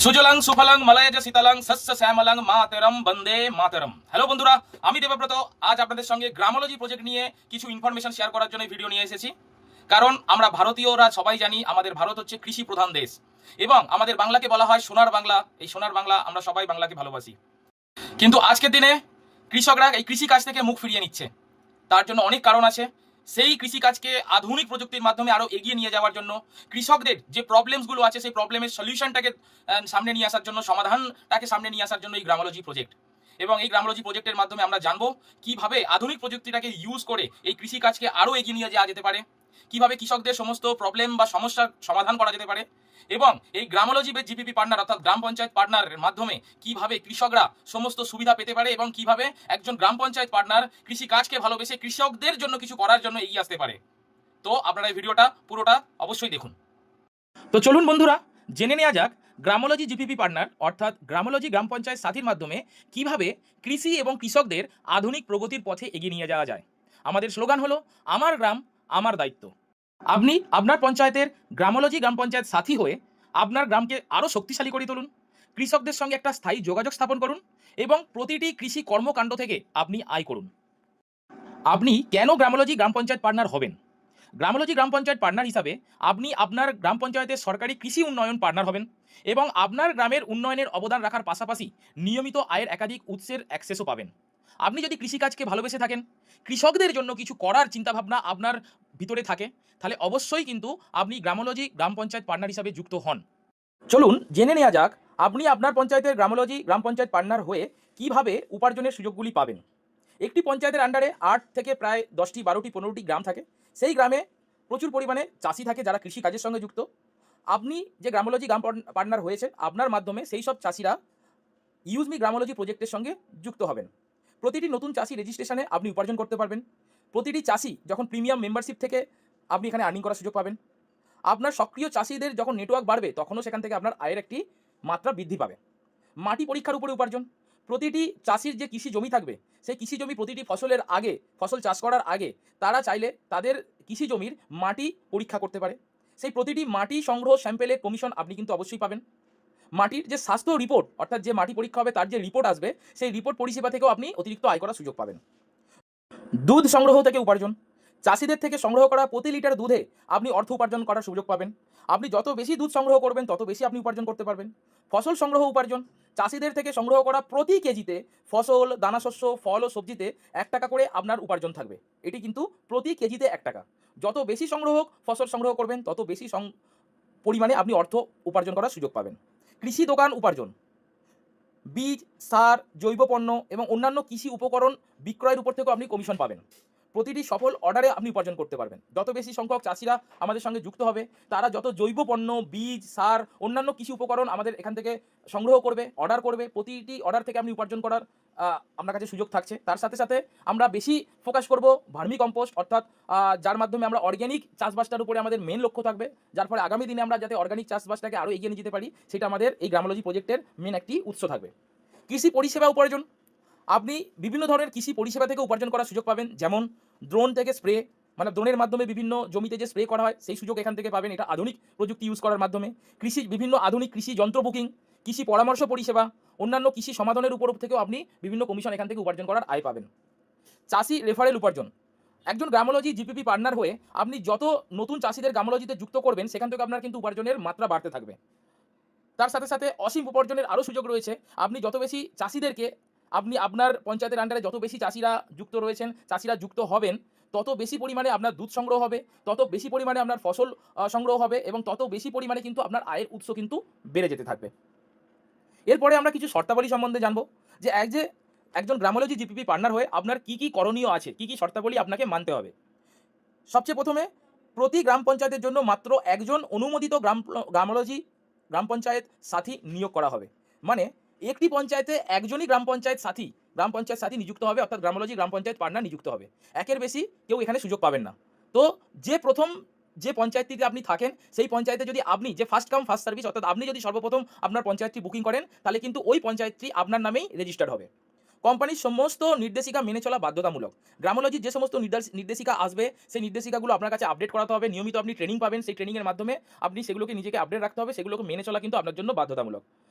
সুজলাং সুফলাং মালায়জ শীতলাং শস্য শ্যামলাং মাতরম বন্দে মাতরম। হ্যালো বন্ধুরা, আমি দেবব্রত আজ আপনাদের সঙ্গে গ্রামোলজি প্রজেক্ট নিয়ে কিছু ইনফরমেশন শেয়ার করার জন্য ভিডিও নিয়ে এসেছি। কারণ আমরা ভারতীয়রা সবাই জানি আমাদের ভারত হচ্ছে কৃষি প্রধান দেশ এবং আমাদের বাংলাকে বলা হয় সোনার বাংলা। এই সোনার বাংলা আমরা সবাই বাংলাকে ভালোবাসি, কিন্তু আজকের দিনে কৃষকরা এই কৃষি কাজ থেকে মুখ ফিরিয়ে নিচ্ছে। তার জন্য অনেক কারণ আছে। সেই কৃষিকাজকে আধুনিক প্রযুক্তির মাধ্যমে আরো এগিয়ে নিয়ে যাওয়ার জন্য কৃষকদের যে প্রবলেমসগুলো আছে সেই প্রবলেমের সলিউশনটাকে সামনে নিয়ে আসার জন্য, সমাধানটাকে সামনে নিয়ে আসার জন্য এই গ্রামোলজি প্রজেক্ট। এবং এই গ্রামোলজি প্রজেক্টের মাধ্যমে আমরা জানবো কিভাবে আধুনিক প্রযুক্তিটাকে ইউজ করে এই কৃষিকাজকে আরো এগিয়ে নিয়ে যাওয়া যেতে পারে, কিভাবে কৃষকদের সমস্ত প্রবলেম বা সমস্যার সমাধান করা যেতে পারে, এবং এই গ্রামোলজি বেস জিপিপি পার্টনার অর্থাৎ গ্রাম পঞ্চায়েত পার্টনারের মাধ্যমে কিভাবে কৃষকরা সমস্ত সুবিধা পেতে পারে এবং কিভাবে একজন গ্রাম পঞ্চায়েত পার্টনার কৃষি কাজকে ভালোবেসে কৃষকদের জন্য কিছু করার জন্য এগিয়ে আসতে পারে। তো আপনারা এই ভিডিওটা পুরোটা অবশ্যই দেখুন। তো চলুন বন্ধুরা, জেনে নেওয়া যাক গ্রামোলজি জিপিপি পার্টনার অর্থাৎ গ্রামোলজি গ্রাম পঞ্চায়েত সাথীর মাধ্যমে কিভাবে কৃষি এবং কৃষকদের আধুনিক প্রগতির পথে এগিয়ে নিয়ে যাওয়া যায়। আমাদের স্লোগান হলো আমার গ্রাম আমার দায়িত্ব। আপনি আপনার পঞ্চায়েতের গ্রামোলজি গ্রাম পঞ্চায়েত সাথী হয়ে আপনার গ্রামকে আরও শক্তিশালী করে তুলুন, কৃষকদের সঙ্গে একটা স্থায়ী যোগাযোগ স্থাপন করুন এবং প্রতিটি কৃষি কর্মকাণ্ড থেকে আপনি আয় করুন। আপনি কেন গ্রামোলজি গ্রাম পঞ্চায়েত পার্টনার হবেন? গ্রামোলজি গ্রাম পঞ্চায়েত পার্টনার হিসাবে আপনি আপনার গ্রাম পঞ্চায়েতের সরকারি কৃষি উন্নয়ন পার্টনার হবেন এবং আপনার গ্রামের উন্নয়নের অবদান রাখার পাশাপাশি নিয়মিত আয়ের একাধিক উৎসের অ্যাক্সেসও পাবেন। আপনি যদি কৃষিকাজকে ভালোবেসে থাকেন, কৃষকদের জন্য কিছু করার চিন্তাভাবনা আপনার ভিতরে থাকে, তাহলে অবশ্যই কিন্তু আপনি গ্রামোলজি গ্রাম পঞ্চায়েত পার্টনার হিসাবে যুক্ত হন। চলুন জেনে নেওয়া যাক আপনি আপনার পঞ্চায়েতের গ্রামোলজি গ্রাম পঞ্চায়েত পার্টনার হয়ে কিভাবে উপার্জনের সুযোগগুলি পাবেন। একটি পঞ্চায়েতের আন্ডারে 8 থেকে প্রায় 10টি 12টি 15টি গ্রাম থাকে। সেই গ্রামে প্রচুর পরিমাণে চাষি থাকে যারা কৃষি কাজের সঙ্গে যুক্ত। আপনি যে গ্রামোলজি গ্রাম পার্টনার হয়েছে, আপনার মাধ্যমে সেই সব চাষিরা ইউজমি গ্রামোলজি প্রজেক্টের সঙ্গে যুক্ত হবেন। প্রতিটি নতুন চাষি রেজিস্ট্রেশনে আপনি উপার্জন করতে পারবেন। প্রতিটি চাষি যখন প্রিমিয়াম মেম্বারশিপ থেকে আপনি এখানে আর্নিং করার সুযোগ পাবেন। আপনার সক্রিয় চাষিদের যখন নেটওয়ার্ক বাড়বে তখনও সেখান থেকে আপনার আয়ের একটি মাত্রা বৃদ্ধি পাবে। মাটি পরীক্ষার উপরে উপার্জন। প্রতিটি চাষির যে কৃষি জমি থাকবে, সেই কৃষি জমি প্রতিটি ফসলের আগে, ফসল চাষ করার আগে তারা চাইলে তাদের কৃষি জমির মাটি পরীক্ষা করতে পারে। সেই প্রতিটি মাটি সংগ্রহ স্যাম্পেলের কমিশন আপনি কিন্তু অবশ্যই পাবেন। মাটির যে স্বাস্থ্য রিপোর্ট অর্থাৎ যে মাটি পরীক্ষা হবে তার যে রিপোর্ট আসবে, সেই রিপোর্ট পরিষেবা থেকেও আপনি অতিরিক্ত আয় করার সুযোগ পাবেন। দুধ সংগ্রহ থেকে উপার্জন। চাষিদের থেকে সংগ্রহ করা প্রতি লিটার দুধে আপনি অর্থ উপার্জন করার সুযোগ পাবেন। আপনি যত বেশি দুধ সংগ্রহ করবেন তত বেশি আপনি উপার্জন করতে পারবেন। ফসল সংগ্রহ উপার্জন। চাষিদের থেকে সংগ্রহ করা প্রতি কেজিতে ফসল, দানাশস্য, ফল ও সবজিতে 1 টাকা করে আপনার উপার্জন থাকবে। এটি কিন্তু প্রতি কেজিতে 1 টাকা। যত বেশি ফসল সংগ্রহ করবেন তত বেশি পরিমাণে আপনি অর্থ উপার্জন করার সুযোগ পাবেন। কৃষি দোকান উপার্জন। বীজ, সার, জৈব পণ্য এবং অন্যান্য কৃষি উপকরণ বিক্রয়ের উপর থেকেও আপনি কমিশন পাবেন। প্রতিটি সফল অর্ডারে আপনি উপার্জন করতে পারবেন। যত বেশি সংখ্যক চাষিরা আমাদের সঙ্গে যুক্ত হবে, তারা যত জৈব পণ্য, বীজ, সার, অন্যান্য কৃষি উপকরণ আমাদের এখান থেকে সংগ্রহ করবে, অর্ডার করবে, প্রতিটি অর্ডার থেকে আপনি উপার্জন করার আপনার কাছে সুযোগ থাকছে। তার সাথে সাথে আমরা বেশি ফোকাস করব ভার্মি কম্পোস্ট অর্থাৎ যার মাধ্যমে আমরা অর্গ্যানিক চাষবাসটার উপরে আমাদের মেন লক্ষ্য থাকবে, যার ফলে আগামী দিনে আমরা যাতে অর্গ্যানিক চাষবাসটাকে আরও এগিয়ে নিয়ে যেতে পারি, সেটা আমাদের এই গ্রামোলজি প্রজেক্টের মেন একটি উৎস থাকবে। কৃষি পরিষেবা উপার্জন। আপনি বিভিন্ন ধরনের কৃষি পরিষেবা থেকে উপার্জন করার সুযোগ পাবেন, যেমন ড্রোন থেকে স্প্রে, মানে ড্রোনের মাধ্যমে বিভিন্ন জমিতে যে স্প্রে করা হয় সেই সুযোগ এখান থেকে পাবেন, এটা আধুনিক প্রযুক্তি ইউজ করার মাধ্যমে। বিভিন্ন আধুনিক কৃষি যন্ত্র বুকিং, কৃষি পরামর্শ পরিষেবা, অন্যান্য কৃষি সমাধানের উপর থেকেও আপনি বিভিন্ন কমিশন এখান থেকে উপার্জন করার আয় পাবেন। চাষি রেফারেল উপার্জন। একজন গ্রামোলজি জিপিপি পার্টনার হয়ে আপনি যত নতুন চাষিদের গ্রামোলজিতে যুক্ত করবেন সেখান থেকে আপনার কিন্তু উপার্জনের মাত্রা বাড়তে থাকবে। তার সাথে সাথে অসীম উপার্জনের আরও সুযোগ রয়েছে। আপনি যত বেশি চাষিদেরকে, আপনি আপনার পঞ্চায়েতের আন্ডারে যত বেশি চাষিরা যুক্ত রয়েছেন, চাষিরা যুক্ত হবেন, তত বেশি পরিমাণে আপনার দুধ সংগ্রহ হবে, তত বেশি পরিমাণে আপনার ফসল সংগ্রহ হবে এবং তত বেশি পরিমাণে কিন্তু আপনার আয়ের উৎস কিন্তু বেড়ে যেতে থাকবে। এরপরে আমরা কিছু শর্তাবলী সম্বন্ধে জানবো, যে একজন গ্রামোলজি জিপিপি পার্টনার হয়ে আপনার কী কী করণীয় আছে, কী কী শর্তাবলী আপনাকে মানতে হবে। সবচেয়ে প্রথমে, প্রতি গ্রাম পঞ্চায়েতের জন্য মাত্র একজন অনুমোদিত গ্রামোলজি গ্রাম পঞ্চায়েত সাথী নিয়োগ করা হবে। মানে একটি পঞ্চায়েতে একজনই গ্রাম পঞ্চায়েত সাথী নিযুক্ত হবে, অর্থাৎ গ্রামোলজি গ্রাম পঞ্চায়েত পার্টনার নিযুক্ত হবে। একের বেশি কেউ এখানে সুযোগ পাবেন না। তো যে পঞ্চায়েতটিতে আপনি থাকেন সেই পঞ্চায়েতে যদি আপনি যে ফার্স্ট কাম ফার্স্ট সার্ভিস, অর্থাৎ আপনি যদি সর্বপ্রথম আপনার পঞ্চায়েতটি বুকিং করেন, তাহলে কিন্তু ওই পঞ্চায়েতটি আপনার নামেই রেজিস্টার্ড হবে। কোম্পানির সমস্ত নির্দেশিকা মেনে চলা বাধ্যতামূলক। গ্রামোলজির যে সমস্ত নির্দেশিকা আসবে সেই নির্দেশিকাগুলো আপনার কাছে আপডেট করাতে হবে। নিয়মিত আপনি ট্রেনিং পাবেন, সেই ট্রেনিংয়ের মাধ্যমে আপনি সেগুলোকে নিজেকে আপডেট রাখতে হবে, সেগুলোকে মেনে চলা কিন্তু আপনার জন্য বাধ্যতামূলক।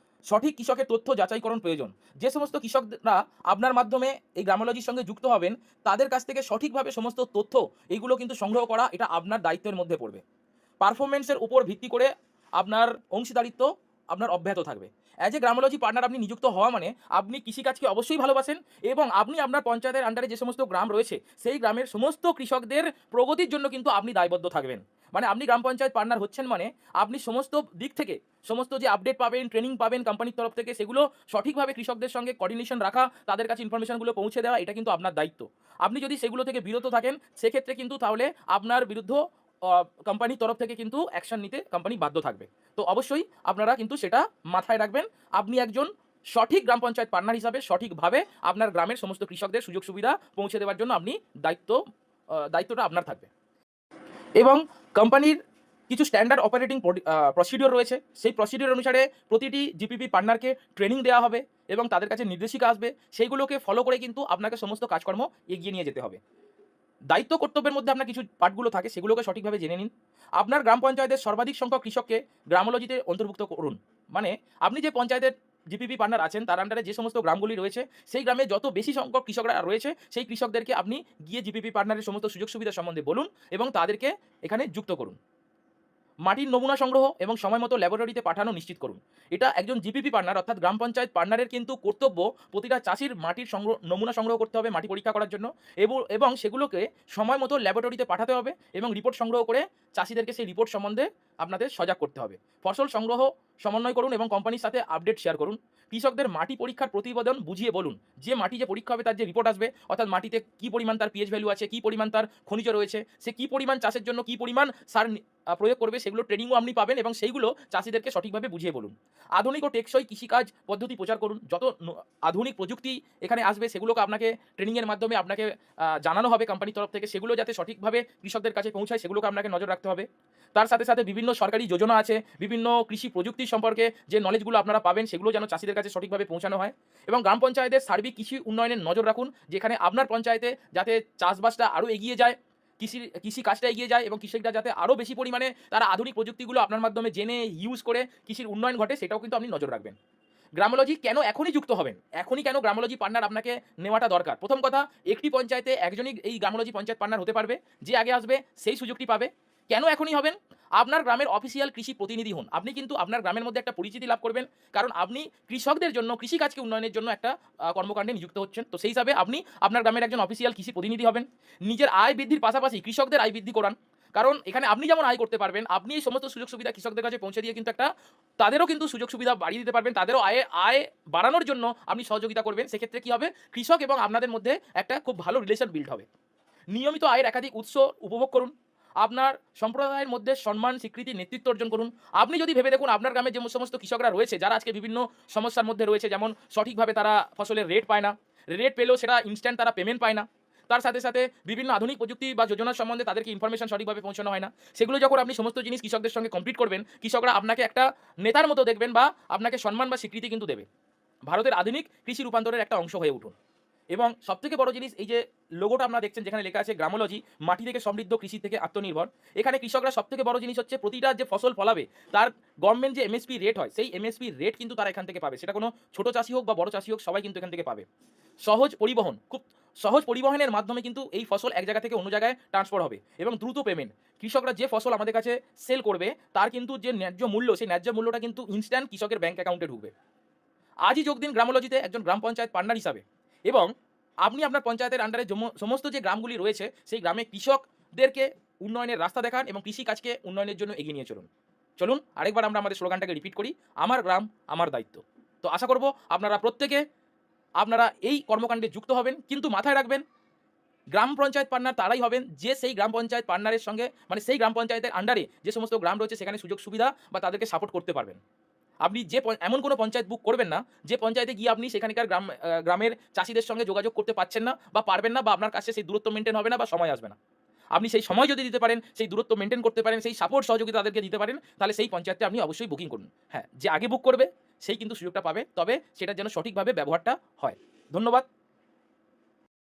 সঠিক কৃষকের তথ্য যাচাইকরণ প্রয়োজন। যে সমস্ত কৃষকরা আপনার মাধ্যমে এই গ্রামোলজির সঙ্গে যুক্ত হবেন, তাদের কাছ থেকে সঠিকভাবে সমস্ত তথ্য এইগুলো কিন্তু সংগ্রহ করা এটা আপনার দায়িত্বের মধ্যে পড়বে। পারফরম্যান্সের উপর ভিত্তি করে আপনার অংশীদারিত্ব আপনার অব্যাহত থাকবে। অ্যাজ এ গ্রামোলজি পার্টনার আপনি নিযুক্ত হওয়া মানে আপনি কৃষিকাজকে অবশ্যই ভালোবাসেন এবং আপনি আপনার পঞ্চায়েতের আন্ডারে যে সমস্ত গ্রাম রয়েছে সেই গ্রামের সমস্ত কৃষকদের প্রগতির জন্য কিন্তু আপনি দায়বদ্ধ থাকবেন। মানে আপনি গ্রাম পঞ্চায়েত পার্টনার হচ্ছেন মানে আপনি সমস্ত দিক থেকে সমস্ত যে আপডেট পাবেন, ট্রেনিং পাবেন কোম্পানির তরফ থেকে, সেগুলো সঠিকভাবে কৃষকদের সঙ্গে কোঅর্ডিনেশন রাখা, তাদের কাছে ইনফরমেশনগুলো পৌঁছে দেওয়া, এটা কিন্তু আপনার দায়িত্ব। আপনি যদি সেগুলো থেকে বিরত থাকেন সেক্ষেত্রে কিন্তু তাহলে আপনার বিরুদ্ধে কোম্পানির তরফ থেকে কিন্তু অ্যাকশন নিতে কোম্পানি বাধ্য থাকবে। তো অবশ্যই আপনারা কিন্তু সেটা মাথায় রাখবেন। আপনি একজন সঠিক গ্রাম পঞ্চায়েত পার্টনার হিসাবে সঠিকভাবে আপনার গ্রামের সমস্ত কৃষকদের সুযোগ সুবিধা পৌঁছে দেওয়ার জন্য আপনি দায়িত্বটা আপনার থাকবে। এবং কোম্পানির কিছু স্ট্যান্ডার্ড অপারেটিং প্রসিডিওর রয়েছে। সেই প্রসিডিওর অনুসারে প্রতিটি জিপিপি পার্টনারকে ট্রেনিং দেওয়া হবে এবং তাদের কাছে নির্দেশিকা আসবে। সেইগুলোকে ফলো করে কিন্তু আপনাকে সমস্ত কাজকর্ম এগিয়ে নিয়ে যেতে হবে। দায়িত্ব কর্তব্যের মধ্যে আপনার কিছু পার্টগুলো থাকে, সেগুলোকে সঠিকভাবে জেনে নিন। আপনার গ্রাম পঞ্চায়েতের সর্বাধিক সংখ্যক কৃষককে গ্রামোলজিতে অন্তর্ভুক্ত করুন। মানে আপনি যে পঞ্চায়েতের জিপিপি পার্টনার আছেন তার আন্ডারে যে সমস্ত গ্রামগুলি রয়েছে সেই গ্রামে যত বেশি সংখ্যক কৃষকরা রয়েছে সেই কৃষকদেরকে আপনি গিয়ে জিপিপি পার্টনারের সমস্ত সুযোগ সুবিধা সম্বন্ধে বলুন এবং তাদেরকে এখানে যুক্ত করুন। মাটির নমুনা সংগ্রহ এবং সময় মতো ল্যাবরেটরিতে পাঠানো নিশ্চিত করুন। এটা একজন জিপিপি পার্টনার অর্থাৎ গ্রাম পঞ্চায়েত পার্টনারের কিন্তু কর্তব্য প্রতিটা চাষির মাটির নমুনা সংগ্রহ করতে হবে মাটি পরীক্ষা করার জন্য এবং সেগুলোকে সময় মতো ল্যাবরেটরিতে পাঠাতে হবে এবং রিপোর্ট সংগ্রহ করে চাষিদেরকে সেই রিপোর্ট সম্বন্ধে আপনাদের সজাগ করতে হবে। ফসল সংগ্রহ সমন্বয় করুন এবং কোম্পানির সাথে আপডেট শেয়ার করুন। কৃষকদের মাটি পরীক্ষার প্রতিবেদন বুঝিয়ে বলুন। যে মাটি যে পরীক্ষা হবে তার যে রিপোর্ট আসবে, অর্থাৎ মাটিতে কী পরিমাণ তার পিএইচ ভ্যালু আছে, কী পরিমাণ তার খনিজ রয়েছে, সে কী পরিমাণ চাষের জন্য কী পরিমাণ সার প্রয়োগ করবে, সেগুলো ট্রেনিংও আপনি পাবেন এবং সেইগুলো চাষিদেরকে সঠিকভাবে বুঝিয়ে বলুন। আধুনিক ও টেকসই কৃষিকাজ পদ্ধতি প্রচার করুন। যত আধুনিক প্রযুক্তি এখানে আসবে সেগুলোকে আপনাকে ট্রেনিংয়ের মাধ্যমে আপনাকে জানানো হবে কোম্পানির তরফ থেকে। সেগুলো যাতে সঠিকভাবে কৃষকদের কাছে পৌঁছায় সেগুলোকে আপনাকে নজর রাখতে হবে। তার সাথে সাথে বিভিন্ন সরকারি যোজনা আছে, বিভিন্ন কৃষি প্রযুক্তি সম্পর্কে যে নলেজগুলো আপনারা পাবেন সেগুলো যেন চাষিদের কাছে সঠিকভাবে পৌঁছানো হয়। এবং গ্রাম পঞ্চায়েতের সার্বিক কৃষি উন্নয়নের নজর রাখুন, যেখানে আপনার পঞ্চায়েতে যাতে চাষবাসটা আরও এগিয়ে যায়, কৃষি কাজটা এগিয়ে যায় এবং কৃষকরা যাতে আরও বেশি পরিমাণে তারা আধুনিক প্রযুক্তিগুলো আপনার মাধ্যমে জেনে ইউজ করে কৃষির উন্নয়ন ঘটে, সেটাও কিন্তু আপনি নজর রাখবেন। গ্রামোলজি কেন এখনই যুক্ত হবেন, এখনই কেন গ্রামোলজি পার্টনার আপনাকে নেওয়াটা দরকার? প্রথম কথা, একটি পঞ্চায়েতে একজনই এই গ্রামোলজি পঞ্চায়েত পার্টনার হতে পারবে। যে আগে আসবে সেই সুযোগটি পাবে। কেন এখনই হবেন? আপনার গ্রামের অফিসিয়াল কৃষি প্রতিনিধি হন। আপনি কিন্তু আপনার গ্রামের মধ্যে একটা পরিচিতি লাভ করবেন, কারণ আপনি কৃষকদের জন্য কৃষিকাজকে উন্নয়নের জন্য একটা কর্মকাণ্ডে নিযুক্ত হচ্ছেন। তো সেই হিসাবে আপনি আপনার গ্রামের একজন অফিসিয়াল কৃষি প্রতিনিধি হবেন। নিজের আয় বৃদ্ধির পাশাপাশি কৃষকদের আয় বৃদ্ধি করান, কারণ এখানে আপনি যেমন আয় করতে পারবেন, আপনি এই সমস্ত সুযোগ সুবিধা কৃষকদের কাছে পৌঁছে দিয়ে কিন্তু তাদেরও কিন্তু সুযোগ সুবিধা বাড়িয়ে দিতে পারবেন, তাদেরও আয় বাড়ানোর জন্য আপনি সহযোগিতা করবেন। সেক্ষেত্রে কী হবে, কৃষক এবং আপনাদের মধ্যে একটা খুব ভালো রিলেশন বিল্ড হবে। নিয়মিত আয়ের একাধিক উৎস উপভোগ করুন। আপনার সম্প্রদায়ের মধ্যে সম্মান, স্বীকৃতি, নেতৃত্ব অর্জন করুন। আপনি যদি ভেবে দেখুন আপনার গ্রামে যে সমস্ত কৃষকরা রয়েছে যারা আজকে বিভিন্ন সমস্যার মধ্যে রয়েছে, যেমন সঠিকভাবে তারা ফসলের রেট পায় না, রেট পেলেও সেটা ইনস্ট্যান্ট তারা পেমেন্ট পায় না, তার সাথে সাথে বিভিন্ন আধুনিক প্রযুক্তি বা যোজনার সম্বন্ধে তাদেরকে ইনফরমেশন সঠিকভাবে পৌঁছানো হয় না, সেগুলো যখন আপনি সমস্ত জিনিস কৃষকদের সঙ্গে কমপ্লিট করবেন, কৃষকরা আপনাকে একটা নেতার মতো দেখবেন বা আপনাকে সম্মান বা স্বীকৃতি কিন্তু দেবে। ভারতের আধুনিক কৃষি রূপান্তরের একটা অংশ হয়ে উঠুন। এবং সবথেকে বড় জিনিস, এই যে লোগোটা আপনারা দেখছেন যেখানে লেখা আছে গ্রামোলজি, মাটি থেকে সমৃদ্ধ, কৃষি থেকে আত্মনির্ভর, এখানে কৃষকরা সবথেকে বড় জিনিস হচ্ছে প্রতিটা যে ফসল ফলাবে তার গভর্নমেন্ট যে এমএসপি রেট হয়, সেই এমএসপি রেট কিন্তু তারা এখান থেকে পাবে। সেটা কোনো ছোটো চাষি হোক বা বড় চাষি হোক, সবাই কিন্তু এখান থেকে পাবে। সহজ পরিবহন, খুব সহজ পরিবহনের মাধ্যমে কিন্তু এই ফসল এক জায়গা থেকে অন্য জায়গায় ট্রান্সফার হবে এবং দ্রুত পেমেন্ট। কৃষকরা যে ফসল আমাদের কাছে সেল করবে তার কিন্তু যে ন্যায্য মূল্য, সেই ন্যায্য মূল্যটা কিন্তু ইনস্ট্যান্ট কৃষকের ব্যাঙ্ক অ্যাকাউন্টে ঢুকবে। আজই যোগ দিন গ্রামোলজিতে একজন গ্রাম পঞ্চায়েত পার্টনার হিসাবে এবং আপনি আপনার পঞ্চায়েতের আন্ডারে সমস্ত যে গ্রামগুলি রয়েছে সেই গ্রামে কৃষকদেরকে উন্নয়নের রাস্তা দেখান এবং কৃষিকাজকে উন্নয়নের জন্য এগিয়ে নিয়ে চলুন। আরেকবার আমরা আমাদের স্লোগানটাকে রিপিট করি, আমার গ্রাম আমার দায়িত্ব। তো আশা করব আপনারা প্রত্যেকে এই কর্মকাণ্ডে যুক্ত হবেন, কিন্তু মাথায় রাখবেন গ্রাম পঞ্চায়েত পার্টনার তারাই হবেন যে সেই গ্রাম পঞ্চায়েত পার্টনারের সঙ্গে, মানে সেই গ্রাম পঞ্চায়েতের আন্ডারে যে সমস্ত গ্রাম রয়েছে সেখানে সুযোগ সুবিধা বা তাদেরকে সাপোর্ট করতে পারবেন। আপনি এমন কোনো পঞ্চায়েত বুক করবেন না যে পঞ্চায়েতে গিয়ে আপনি সেখানকার গ্রামের চাষিদের সঙ্গে যোগাযোগ করতে পারছেন না বা পারবেন না, বা আপনার কাছে সেই দূরত্ব মেনটেন হবে না বা সময় আসবে না। আপনি সেই সময় যদি দিতে পারেন, সেই দূরত্ব মেনটেন করতে পারেন, সেই সাপোর্ট সহযোগিতা তাদেরকে দিতে পারেন, তাহলে সেই পঞ্চায়েতে আপনি অবশ্যই বুকিং করুন। হ্যাঁ, যে আগে বুক করবে সেই কিন্তু সুযোগটা পাবে, তবে সেটার যেন সঠিকভাবে ব্যবহারটা হয়। ধন্যবাদ।